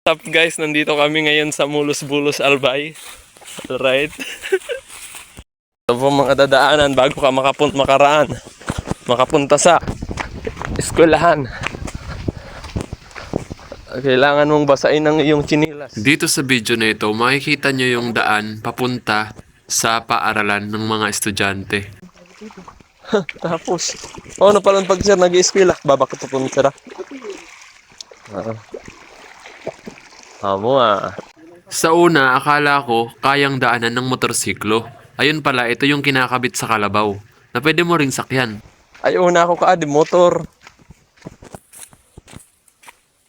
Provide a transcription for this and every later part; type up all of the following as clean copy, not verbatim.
Up guys, nandito kami ngayon sa Mulos-Bulos Albay. Alright. Ito po mga dadaanan bago ka makapunta sa eskwelahan. Kailangan mong basahin ang iyong chinilas. Dito sa video na ito, makikita nyo yung daan papunta sa paaralan ng mga estudyante. Tapos, ano pala pag sir nag-i-eskwela? Babakit pa po sir. Amo ah. Sa una, akala ko kayang daanan ng motorsiklo. Ayun pala, ito yung kinakabit sa kalabaw na pwede mo ring sakyan. Ay, una ako kaadi motor.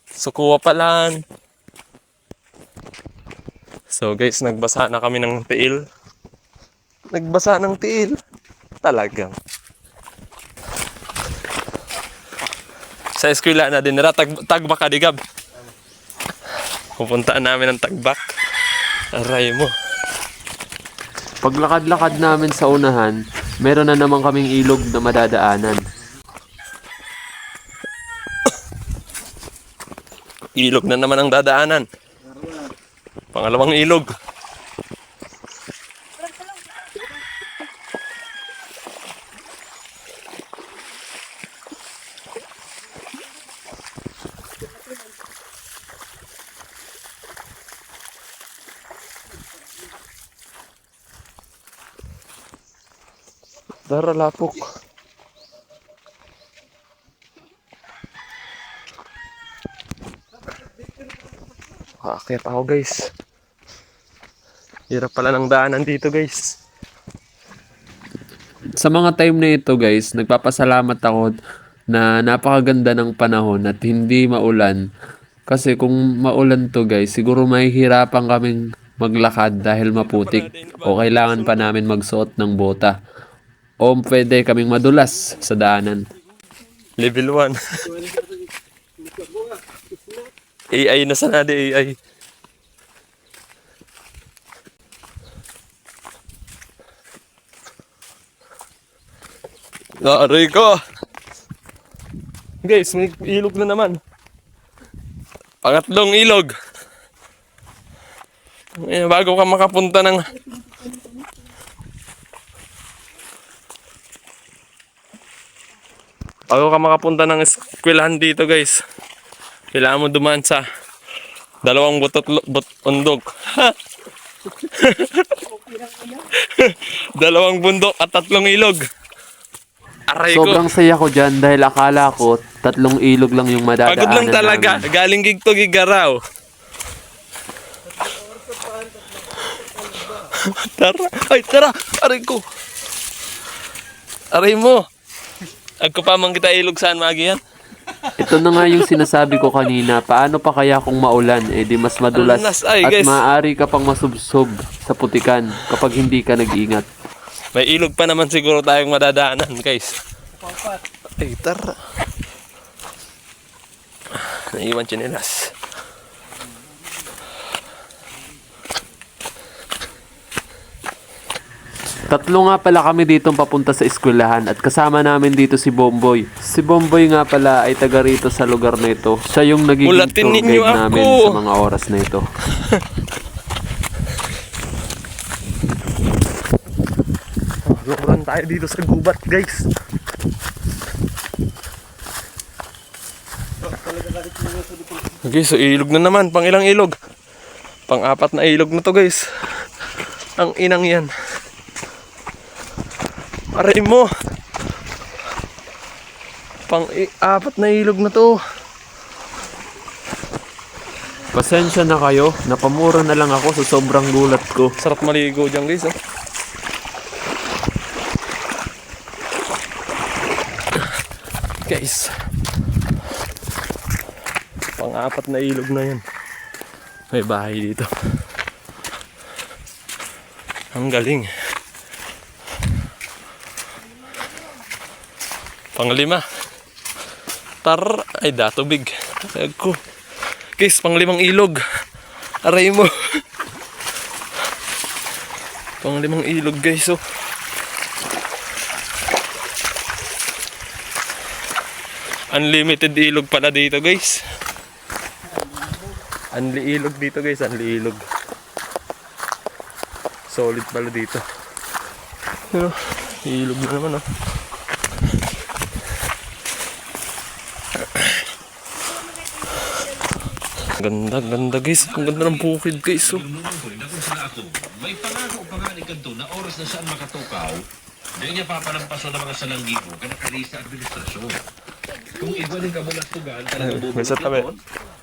Sukuha pala. So guys, nagbasa na kami ng tiil. Nagbasa ng tiil. Talagang. Sa eskwela na din nila, tagbak kadigab. Pupuntaan namin ng tagbak. Aray mo. Paglakad-lakad namin sa unahan, meron na naman kaming ilog na madadaanan. Ilog na naman ang dadaanan. Pangalawang ilog. Dara lapok. Aakyat ako guys. Hirap pala ng daanan dito guys. Sa mga time na ito guys, nagpapasalamat ako na napakaganda ng panahon at hindi maulan. Kasi kung maulan to guys, siguro mahihirapan kaming maglakad dahil maputik o kailangan pa namin magsuot ng bota. O pwede kaming madulas sa daanan. Level 1. AI na sana di AI. Aray ko. Guys, may ilog na naman. Pangatlong ilog. Bago ka makapunta ng eskwelahan dito guys, kailangan mo dumaan sa dalawang bundok. Dalawang bundok at tatlong ilog. Aray ko. Sobrang saya ko dyan dahil akala ko 3 ilog lang yung madadaanan Pagod lang talaga. namin. Galing gigto gigaraw. Tara. Ay, tara. Aray ko. Aray mo. Agko pa man kita ilog saan magiyan. Ito na nga yung sinasabi ko kanina, paano pa kaya kung maulan, di mas madulas Alnas, ay, at guys. maaari ka pang masubsob sa putikan kapag hindi ka nag-ingat. May ilog pa naman siguro tayong madadaanan, guys. Ay, tara. Naiwan tsinelas. Tatlo nga pala kami dito papunta sa eskwelahan at kasama namin dito si Bomboy. Si Bomboy nga pala ay taga rito sa lugar na ito. Siya yung nagiging Ulatin tour ninyo guide namin ako. sa mga oras na ito. Lukuran tayo dito sa gubat, guys. Okay, so ilog na naman. Pang ilang ilog? Pang-4 na ilog na to, guys. Ang inang yan. Aray mo. Pang-4 na ilog na to. Pasensya na kayo, napamura na lang ako sa sobrang gulat ko. Sarap maligo dyan, guys. Guys. Pang-4 na ilog na yan. May bahay dito. Ang galing. Pang-5. Ay datubig. Ako. Guys, pang-5 ilog. Aray mo. Pang-5 ilog guys, oh. Unlimited ilog pala dito guys. Anli ilog dito guys, anli ilog. Solid pala dito. Pero, ilog na naman oh. Ganda guys. Ang ganda ng bukid guys oh. May pangako pa nga ni Kanto na oras na saan makatukaw, dahil niya papalampaso ng mga salanggibo ka nakalista administrasyon. Kung iba din ka mula tugan, talagang May sa tabi.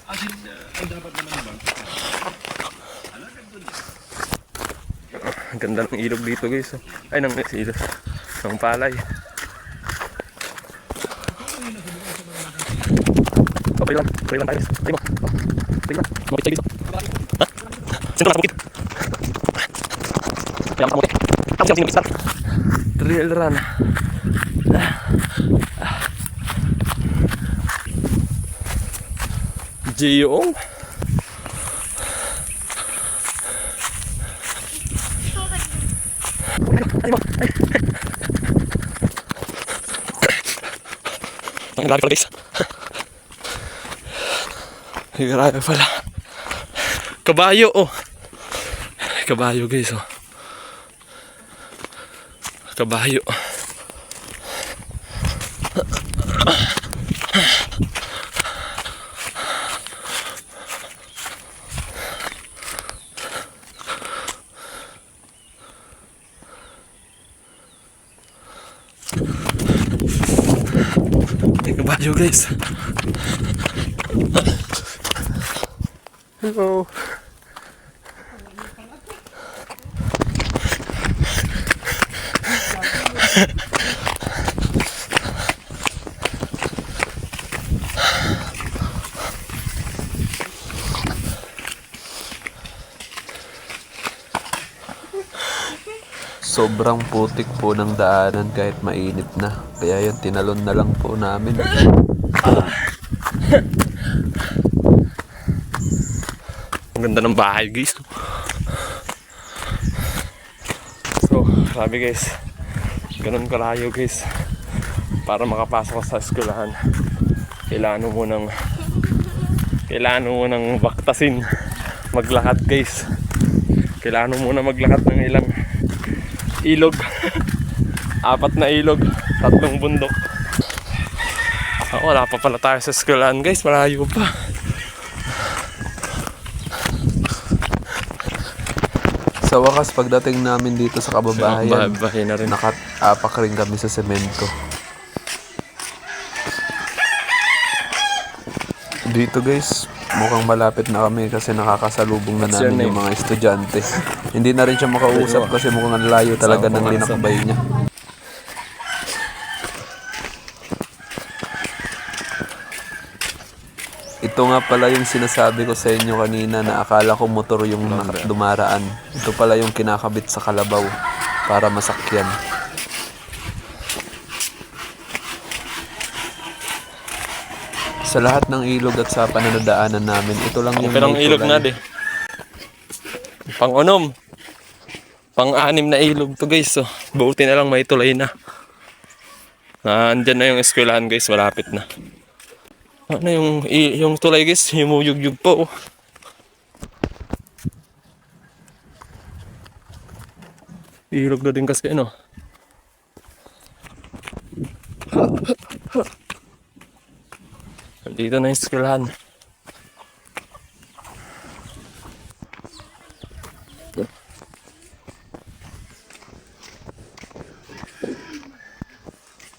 asin ay dapat naman naman. Ang ganda ng ilog dito guys oh. Ay, ng ilog. Ng palay. Okay lang tayo. Tayo mo. Tayo mo. Mabit tayo dito. Ha? Sino ka bukid? Kaya makamuti. Tapos yung sinong Trail run. Giyong. Ang lari pala guys. Grabe pala. Kabayo oh. Kabayo guys oh. Kabayo. May kabayo guys. Hello. Sobrang putik po ng daanan kahit mainit na. Kaya yun, tinalon na lang po namin. Ang ganda ng bahay guys. So, sabi guys, ganun kalayo guys. Para makapasok sa eskwelahan, kailangan mo munang baktasin. Maglakad guys. Kailangan mo muna maglakad ng ilang ilog. 4 na ilog, 3 bundok. Wala pa pala tayo sa eskwelahan guys, malayo pa. Sa wakas, pagdating namin dito sa kababahayan, Bahay na rin. nakatapak rin kami sa semento. Dito guys, mukhang malapit na kami kasi nakakasalubong na What's your namin yung name? mga estudyante. Hindi na rin siya makausap kasi mukhang ang layo talaga ng linakbay niya. Ito nga pala yung sinasabi ko sa inyo kanina na akala ko motor yung dumaraan. Ito pala yung kinakabit sa kalabaw para masakyan. Sa lahat ng ilog at sa pananadaanan namin, ito lang yung Pero ang may ilog tulay. na di. Pang-unom. Pang-6 na ilog to guys. So, buti na lang may tulay na. Andyan na yung eskwelahan guys, malapit na. Ano yung tulay guys, yumuyug-yug po. Ilog na din kasi ano. Dito na yung eskwelahan.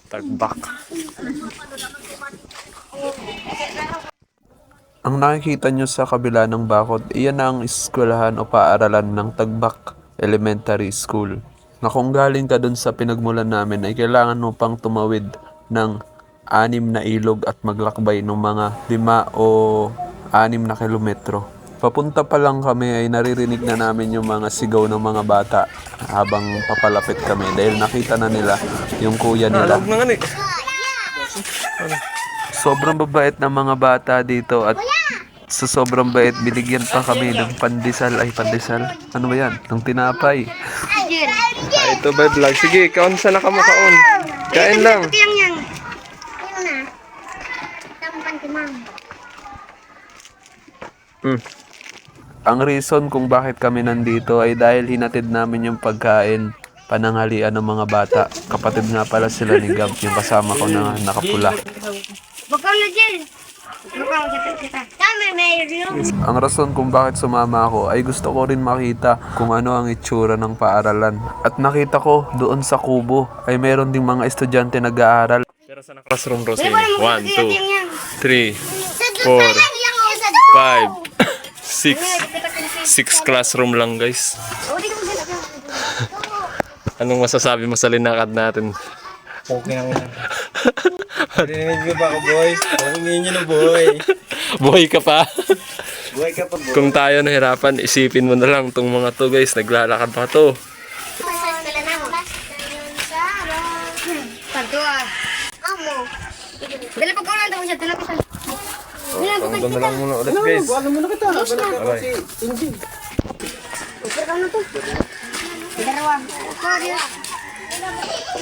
Tagbak. Ang nakikita nyo sa kabila ng bakod, iyan na ang eskwelahan o paaralan ng Tagbak Elementary School. Na kung galing ka dun sa pinagmulan namin ay kailangan mo pang tumawid ng 6 na ilog at maglakbay ng mga 5 o 6 na kilometro. Papunta pa lang kami ay naririnig na namin yung mga sigaw ng mga bata habang papalapit kami dahil nakita na nila yung kuya nila. Alog na nga ni. Sobrang babait ng mga bata dito at sa sobrang bait binigyan pa kami ng pandesal. Ano ba yan? Ng tinapay. Ito ba vlog? Sige, kaon sa nakamakaon. Kain lang. Yang. Ayun na. Tampan timang. Ang reason kung bakit kami nandito ay dahil hinatid namin yung pagkain pananghalian ng mga bata. Kapatid nga pala sila ni Gab, yung kasama ko na nakapula. Bakal na dyan. Bakal kita. Kami mayroon. Ang rason kung bakit sumama ako ay gusto ko rin makita kung ano ang itsura ng paaralan. At nakita ko doon sa kubo ay meron ding mga estudyante nag-aaral. Pero sa classroom, Rosie. 1, 2, 3, 4, 5, 6 classroom lang, guys. Anong masasabi mo sa linakad natin? Okay lang yan. Parinig mo ba ako, boy? Parinig nyo na, boy. Buhay ka pa. Buhay ka pa, boy. Kung tayo nahirapan, isipin mo na lang tong mga to, guys. Naglalakad pa to. Pagdua. Amo. Dala ko lang daw siya. Dala ko siya. Ang ganda lang muna ulit, guys. Alam mo na kita. Alright. Ano to? Dalawa.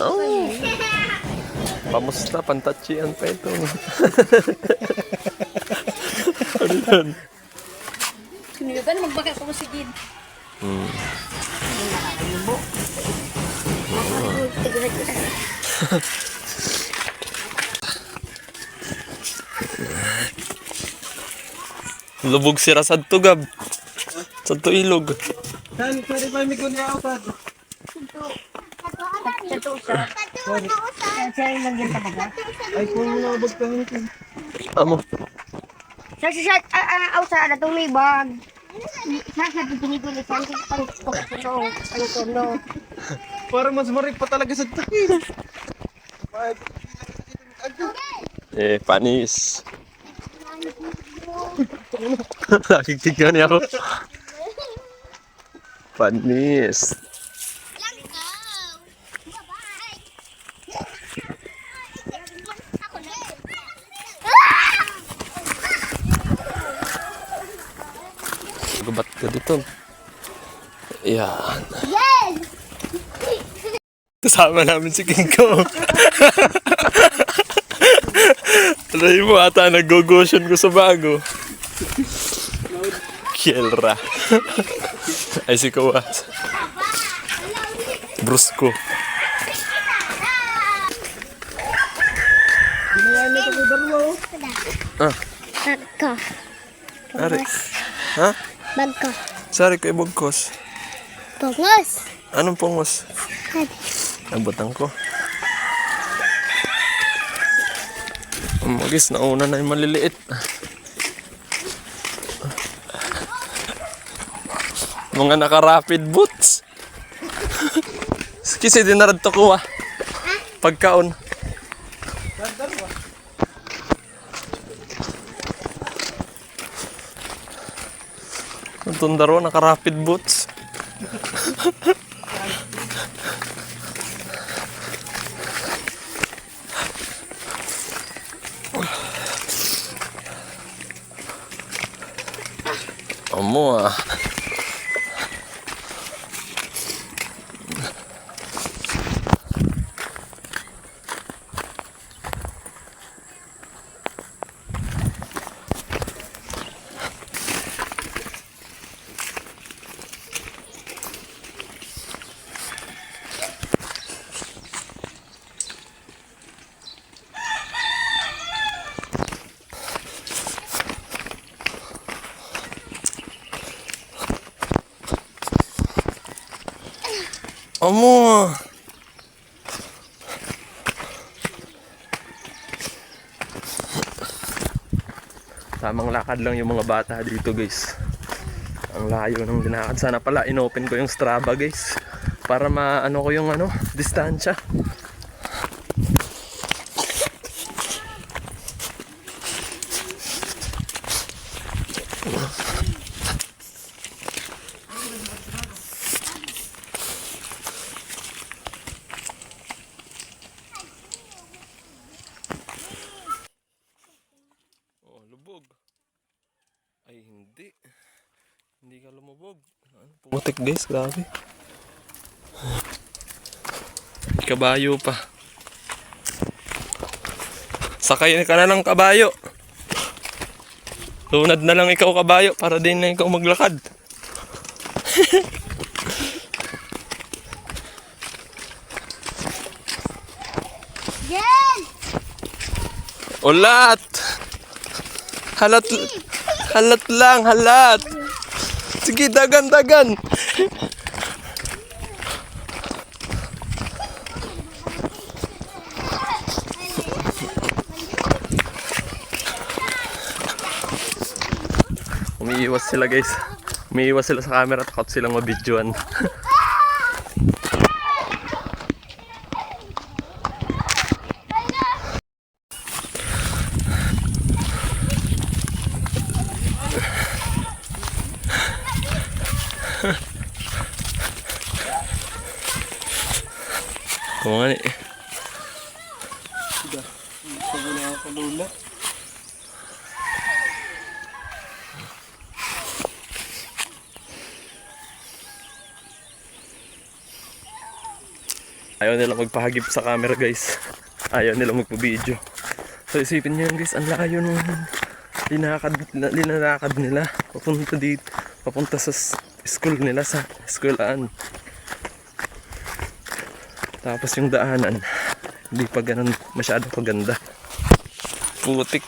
Oh. Pamusta? Pantachian pa ito. Ano yan? Sinigaban, magbaka ko si Gid. Lubog si Rasad to, Gab. Sad to ilog. Saan? Pwede pa may kunya ako, Tad. Ay, kung nabag ka nito. Amo. Sa sa ada tong may bag. Sa pinipili sa pang Para mas marik pa talaga sa takis. Panis. Nakikita niya ako. Panis. Gubat ka dito. Yan. Kasama namin si King Kong. Try mo ata nag-go-gosyon ko sa bago. Kielra. Ay si Kawas. Brusko. Bagka. Ari. Ha? Bagka. Sari ko ibugkos. Pungos. Anong pungos? Nabutan ko. Magis, nauna na yung maliliit. Mga naka-rapid boots. Kasi dinarad to ko pagkaon. Ang tundaro, naka-rapid boots. Amo ah. Amo. Tamang lakad lang yung mga bata dito, guys. Ang layo ng dinakad. Sana pala inopen ko yung Strava, guys, para maano ko yung distansya. Lubog. Ay, hindi. Hindi ka lumubog. Putik, guys, grabe. Kabayo pa. Sakay ka na ng kabayo. Lunad na lang ikaw kabayo para din na ikaw maglakad. Yan! Ulat! Halat! Halat lang, halat! Sige, dagan, dagan! Umiiwas sila guys. Umiiwas sila sa camera, takot silang mabidyoan. Kung nga eh. Sabi na ako lula. Ayaw nila magpahagip sa camera guys. Ayaw nila magpa-video. So isipin nyo yan guys, ang layo nung linalakad nila. Papunta dito, papunta sa school nila, sa eskwelahan. Tapos yung daanan, hindi pa ganun masyado paganda. Putik.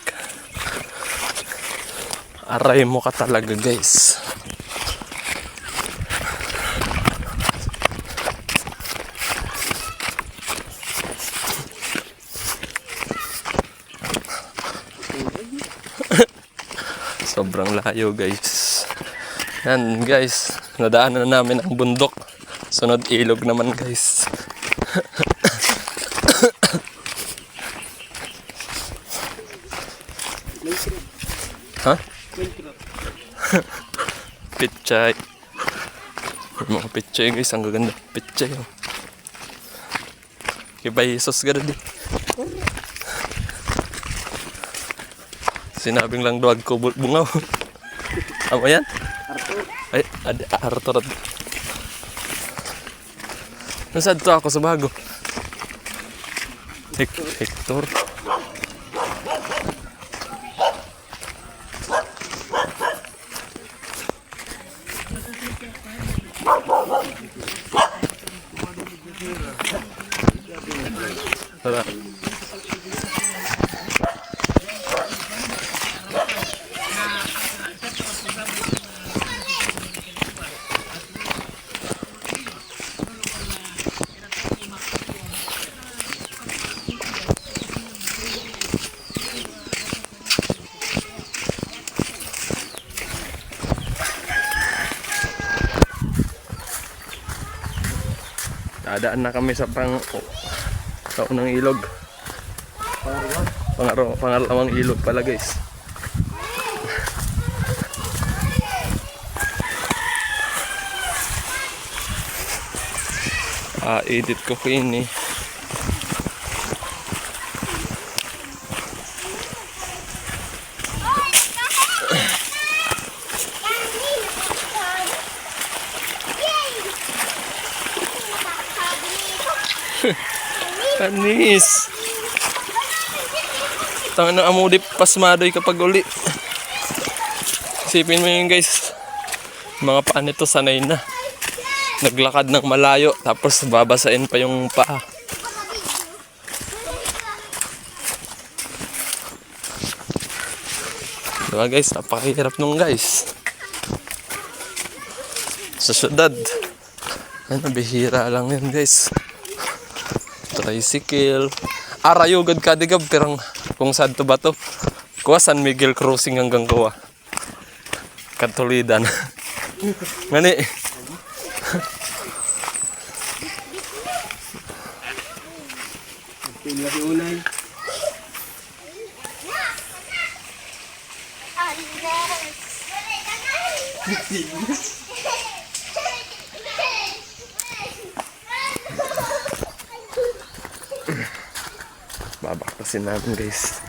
Aray mo ka talaga guys. Sobrang layo guys. Yan guys, nadaanan na namin ang bundok. Sunod ilog naman guys. Ha? Pichay. Yung mga pichay guys, ang gaganda. Pichay. Oh. Kiba Jesus gano'n din. Sinabing lang duwag ko bungaw. Ano yan? Ay, Arthur. Nasaan to ako sa bago? Hector. Tara. Dadaan na kami sa unang ilog. Pangalawang ilog pala guys. Edit ko ini. Anis. Tangan na amudi pasmadoy kapag uli. Isipin mo yun guys. Mga paa nito sanay na. Naglakad ng malayo tapos babasain pa yung paa. Diba guys, napakahirap nung guys. Sa syudad. Ano, bihira lang yan guys. Tricycle. Arayugad ka digab pirang kung saan to ba to? Kuha San Miguel Crossing hanggang kuha. Katulidan. Ngani. Lagi unay. Babaktasin namin guys.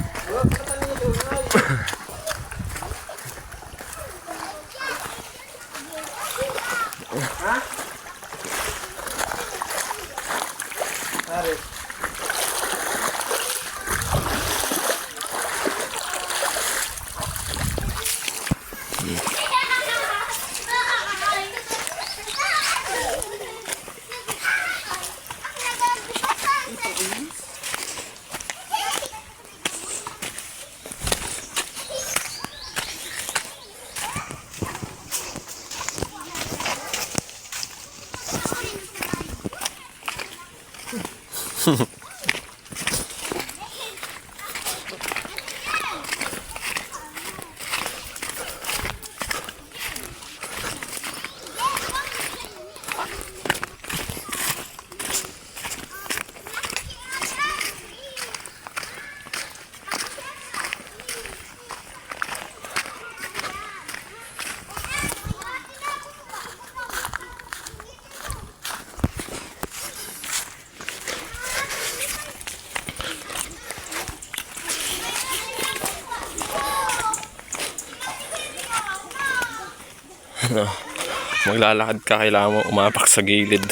Maglalakad ka, kailangan mo umapak sa gilid.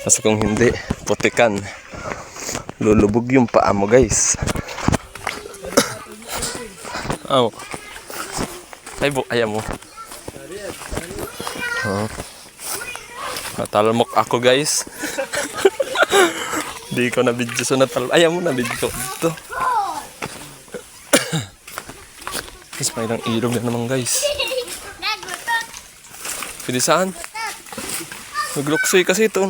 Kasi kung hindi, putikan. Lulubog yung paa mo, guys. Oh. Ay, ayan mo. Oh. Natalmok ako, guys. Di ko na video so ayan mo na video dito. Mas may ilang ilog na naman, guys. Pwede saan? Nagluksoy kasi ito.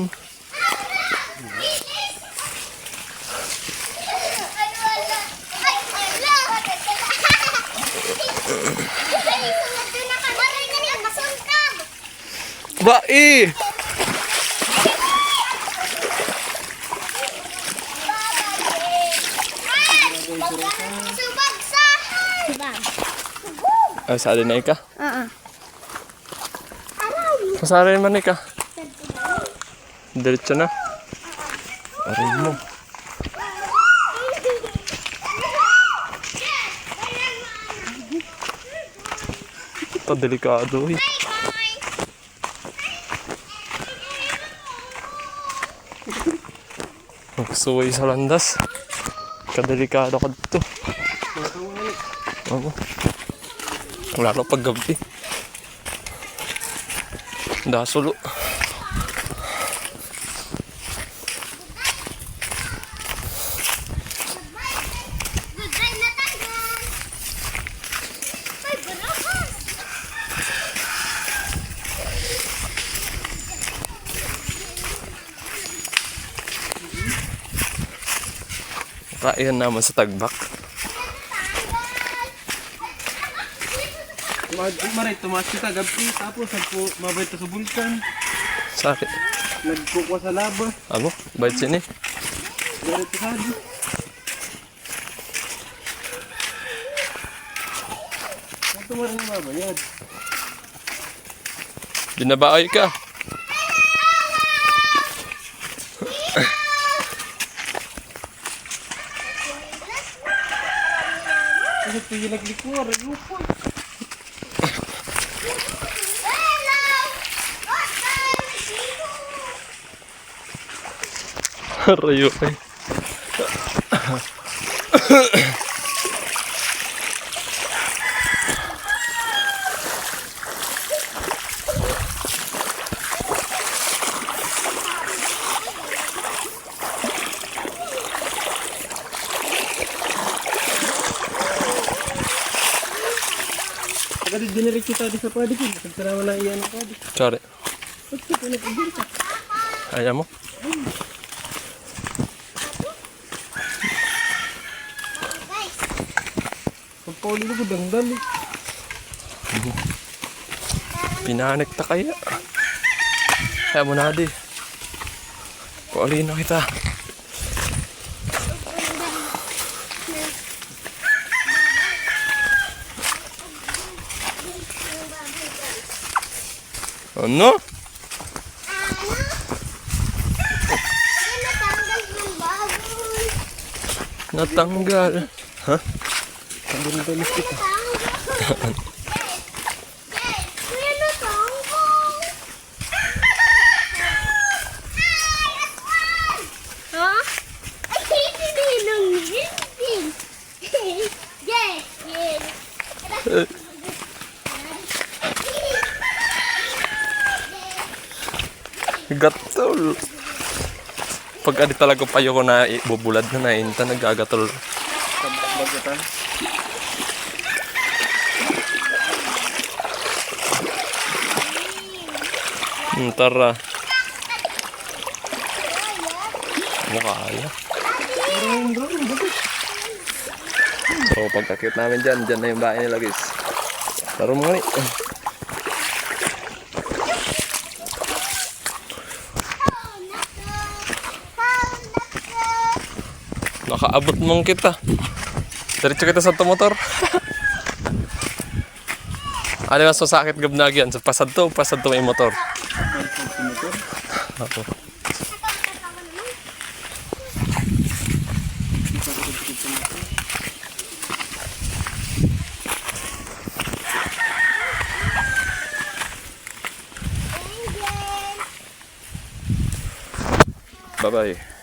Bai! Ay, sali na ika? Masari man ika? Diretso na. Aray mo. Ito, delikado eh. Magsuway sa landas. Kadelikado ka dito. Oo. Lalo pag gabi. Dasulo. Raihan naman sa tagbak. Maray, tumaas kita gabi. Tapos mabait sa bulkan. Sakit. Nagkukuha sa laba. Amo, bait sini. Garit sa sadi. Ito maray na mabayad. Binabaoy ka. Kasi tingin naglikuha, rayupo. Rayo eh. Agad dinirik kita di sa padi ko. Nagsarama na iyan ang padi. Sorry. Ayaw mo? Pagpauli ko dangdal eh. Pinanik ta kaya. Kaya mo na di. Pauli na kita. Ano? Natanggal. Ha? Dangdal kita. Gatol. Pag adi talaga payo ko na bubulad na nainta, nagagatol. Bagatan. Tara. Mukha kaya. So pagkakit namin dyan na yung bahay nila guys. Taro mga ni. Nakaabot mong kita. Diretso kita sa motor. Ano mas masakit gabnag yan? So, pasad to may motor. Ako. Bye-bye.